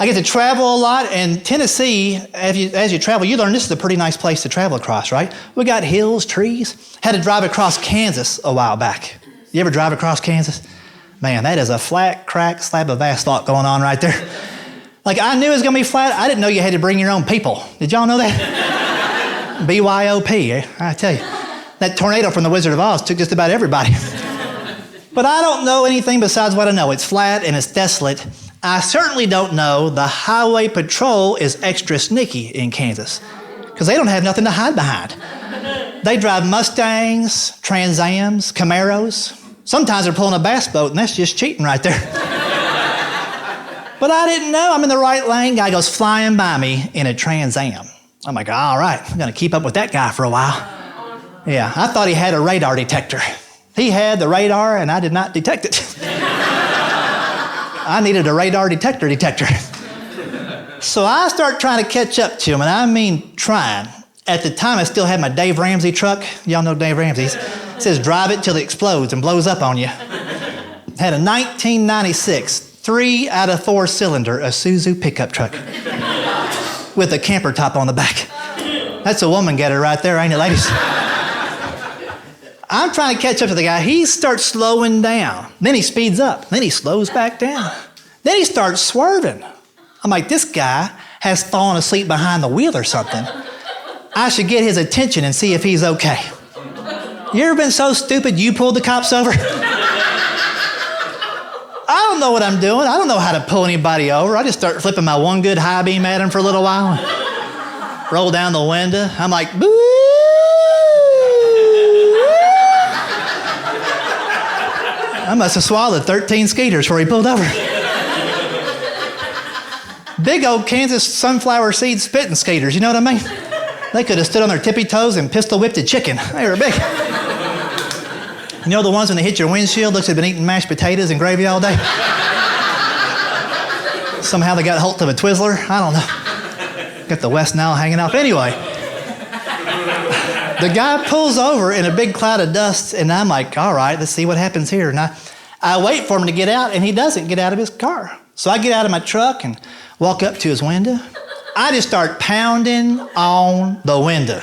I get to travel a lot, and Tennessee, as you travel, you learn this is a pretty nice place to travel across, right? We got hills, trees. Had to drive across Kansas a while back. You ever drive across Kansas? Man, that is a flat, cracked slab of asphalt going on right there. Like, I knew it was going to be flat. I didn't know you had to bring your own people. Did y'all know that? BYOP, I tell you. That tornado from The Wizard of Oz took just about everybody. But I don't know anything besides what I know. It's flat and it's desolate. I certainly don't know the highway patrol is extra sneaky in Kansas because they don't have nothing to hide behind. They drive Mustangs, Trans Ams, Camaros. Sometimes they're pulling a bass boat, and that's just cheating right there. But I didn't know. I'm in the right lane. Guy goes flying by me in a Trans Am. I'm like, all right, I'm going to keep up with that guy for a while. Yeah, I thought he had a radar detector. He had the radar, and I did not detect it. I needed a radar detector. So I start trying to catch up to him, and I mean trying. At the time, I still had my Dave Ramsey truck. Y'all know Dave Ramsey's. It says, drive it till it explodes and blows up on you. Had a 1996, 3 out of 4 cylinder, Isuzu pickup truck with a camper top on the back. That's a woman getter right there, ain't it, ladies? I'm trying to catch up to the guy. He starts slowing down. Then he speeds up. Then he slows back down. Then he starts swerving. I'm like, this guy has fallen asleep behind the wheel or something. I should get his attention and see if he's okay. You ever been so stupid you pulled the cops over? I don't know what I'm doing. I don't know how to pull anybody over. I just start flipping my one good high beam at him for a little while. Roll down the window. I'm like, boo! I must have swallowed 13 skeeters before he pulled over. Big old Kansas sunflower seed spitting skeeters, you know what I mean? They could have stood on their tippy toes and pistol whipped a chicken. They were big. You know the ones when they hit your windshield, looks like they've been eating mashed potatoes and gravy all day? Somehow they got hold of a Twizzler. I don't know. Got the West Nile hanging off. Anyway, the guy pulls over in a big cloud of dust, and I'm like, all right, let's see what happens here. And I wait for him to get out, and he doesn't get out of his car. So I get out of my truck and walk up to his window. I just start pounding on the window.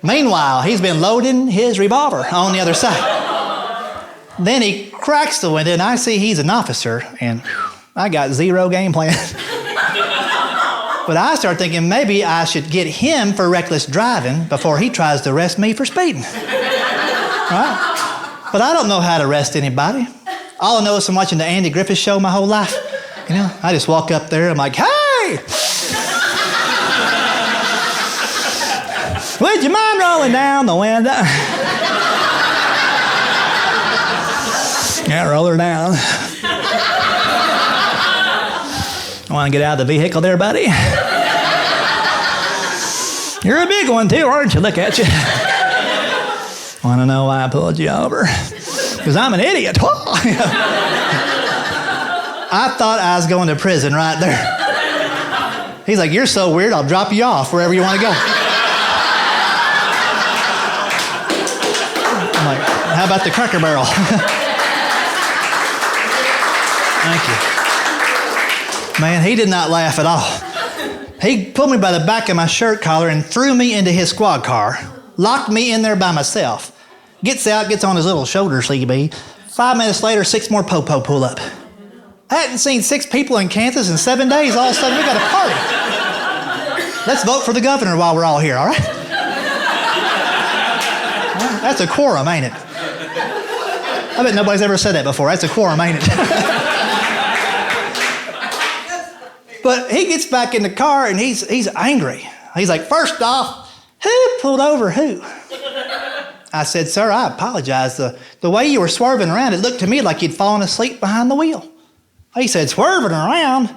Meanwhile, he's been loading his revolver on the other side. Then he cracks the window, and I see he's an officer, and I got zero game plan. But I start thinking maybe I should get him for reckless driving before he tries to arrest me for speeding. Right? But I don't know how to arrest anybody. All I know is I'm watching the Andy Griffith Show my whole life. You know, I just walk up there, I'm like, hey! Would you mind rolling down the window? Yeah, roll her down. Want to get out of the vehicle there, buddy? You're a big one too, aren't you? Look at you. Want to know why I pulled you over? Because I'm an idiot. I thought I was going to prison right there. He's like, you're so weird, I'll drop you off wherever you want to go. I'm like, how about the Cracker Barrel? Thank you. Man, he did not laugh at all. He pulled me by the back of my shirt collar and threw me into his squad car, locked me in there by myself. Gets out, gets on his little shoulder sleeve. 5 minutes later, 6 more po-po pull up. I hadn't seen 6 people in Kansas in 7 days. All of a sudden, we got a party. Let's vote for the governor while we're all here, all right? Well, that's a quorum, ain't it? I bet nobody's ever said that before. That's a quorum, ain't it? But he gets back in the car and he's angry. He's like, first off, who pulled over who? I said, sir, I apologize. The way you were swerving around, it looked to me like you'd fallen asleep behind the wheel. He said, swerving around?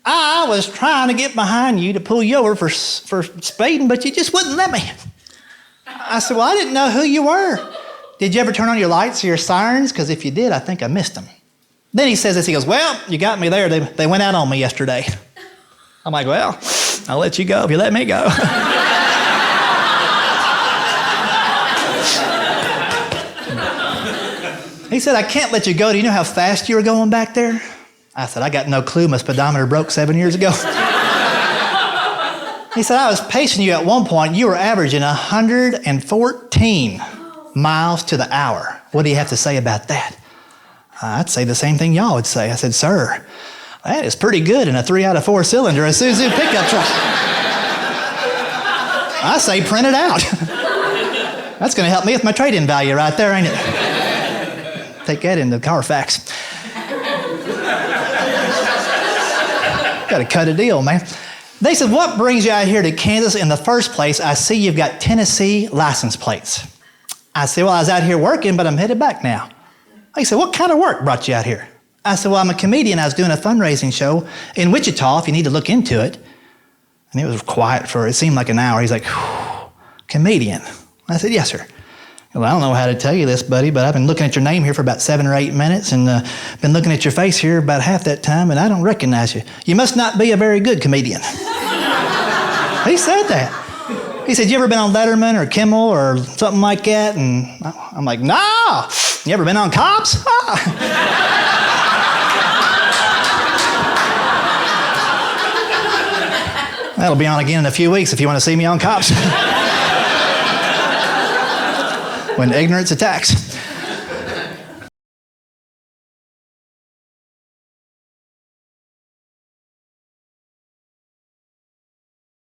I was trying to get behind you to pull you over for speeding, but you just wouldn't let me. I said, well, I didn't know who you were. Did you ever turn on your lights or your sirens? Because if you did, I think I missed them. Then he says this, he goes, well, you got me there. They went out on me yesterday. I'm like, well, I'll let you go if you let me go. He said, I can't let you go. Do you know how fast you were going back there? I said, I got no clue. My speedometer broke 7 years ago. He said, I was pacing you at one point. You were averaging 114 miles to the hour. What do you have to say about that? I'd say the same thing y'all would say. I said, sir, that is pretty good in a 3 out of 4 cylinder Isuzu pickup truck. I say print it out. That's going to help me with my trade-in value right there, ain't it? Take that into Carfax. Got to cut a deal, man. They said, what brings you out here to Kansas in the first place? I see you've got Tennessee license plates. I said, well, I was out here working, but I'm headed back now. He said, what kind of work brought you out here? I said, well, I'm a comedian. I was doing a fundraising show in Wichita, if you need to look into it. And it was quiet for, it seemed like an hour. He's like, comedian. I said, yes, sir. Well, I don't know how to tell you this, buddy, but I've been looking at your name here for about 7 or 8 minutes and been looking at your face here about half that time, and I don't recognize you. You must not be a very good comedian. He said that. He said, you ever been on Letterman or Kimmel or something like that? And I'm like, no. You ever been on Cops? That'll be on again in a few weeks if you want to see me on Cops. When ignorance attacks.